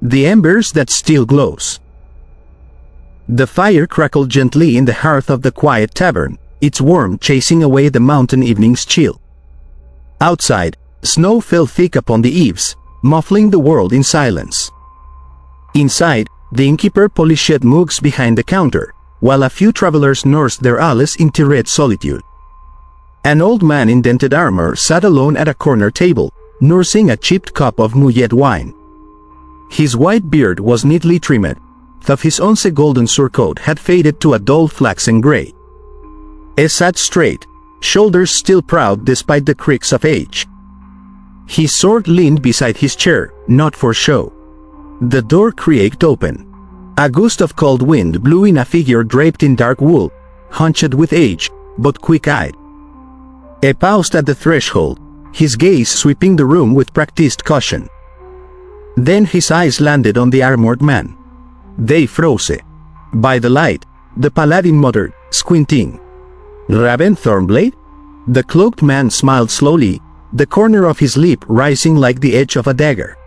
The embers that still glows. The fire crackled gently in the hearth of the quiet tavern, its warmth chasing away the mountain evening's chill. Outside, snow fell thick upon the eaves, muffling the world in silence. Inside, the innkeeper polished mugs behind the counter, while a few travelers nursed their alles in tirade solitude. An old man in dented armor sat alone at a corner table, nursing a chipped cup of Muyet wine. His white beard was neatly trimmed, though his once golden surcoat had faded to a dull flaxen gray. He sat straight, shoulders still proud despite the creaks of age. His sword leaned beside his chair, not for show. The door creaked open. A gust of cold wind blew in a figure draped in dark wool, hunched with age, but quick-eyed. He paused at the threshold, his gaze sweeping the room with practiced caution. Then his eyes landed on the armored man. They froze. By the light, the paladin muttered, squinting. "Raven Thornblade?" The cloaked man smiled slowly, the corner of his lip rising like the edge of a dagger.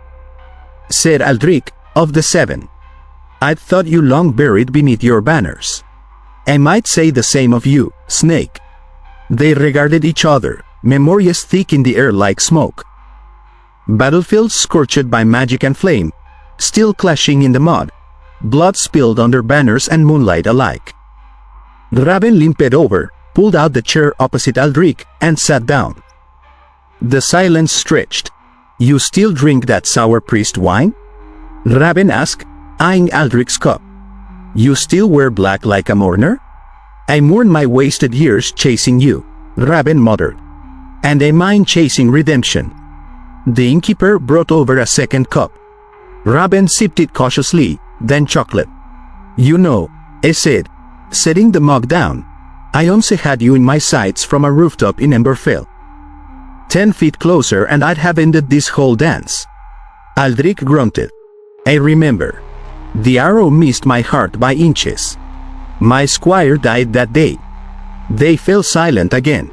Said Aldric, of the Seven. "I'd thought you long buried beneath your banners. I might say the same of you, Snake." They regarded each other, memories thick in the air like smoke. Battlefields scorched by magic and flame, still clashing in the mud, blood spilled under banners and moonlight alike. Raven limped over, pulled out the chair opposite Aldric, and sat down. The silence stretched. "You still drink that sour priest wine?" Raven asked, eyeing Aldric's cup. "You still wear black like a mourner?" "I mourn my wasted years chasing you," Raven muttered. "And I mind chasing redemption." The innkeeper brought over a second cup. Raven sipped it cautiously, then chuckled. "You know," he said, setting the mug down, "I once had you in my sights from a rooftop in Embers. 10 feet closer and I'd have ended this whole dance." Aldric grunted. "I remember. The arrow missed my heart by inches. My squire died that day." They fell silent again.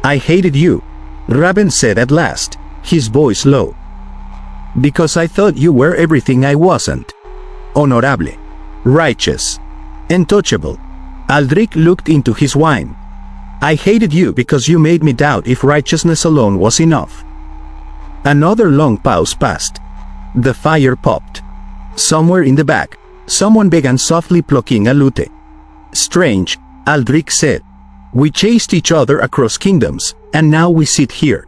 "I hated you," Raven said at last, his voice low. "Because I thought you were everything I wasn't. Honorable, righteous, untouchable." Aldric looked into his wine. "I hated you because you made me doubt if righteousness alone was enough." Another long pause passed. The fire popped. Somewhere in the back, someone began softly plucking a lute. "Strange," Aldric said. "We chased each other across kingdoms, and now we sit here.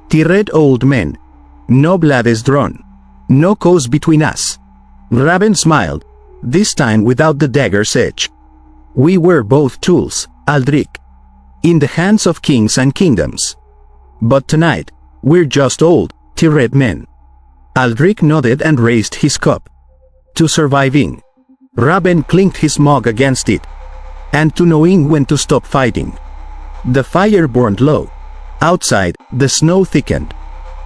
Tired old men. No blood is drawn. No cause between us." Raven smiled, this time without the dagger's edge. "We were both tools, Aldric. In the hands of kings and kingdoms. But tonight, we're just old, tired men." Aldric nodded and raised his cup. "To surviving." Raven clinked his mug against it. "And to knowing when to stop fighting." The fire burned low. Outside, the snow thickened.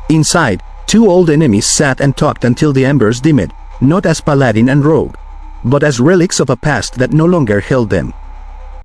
Inside, two old enemies sat and talked until the embers dimmed, not as paladin and rogue, but as relics of a past that no longer held them.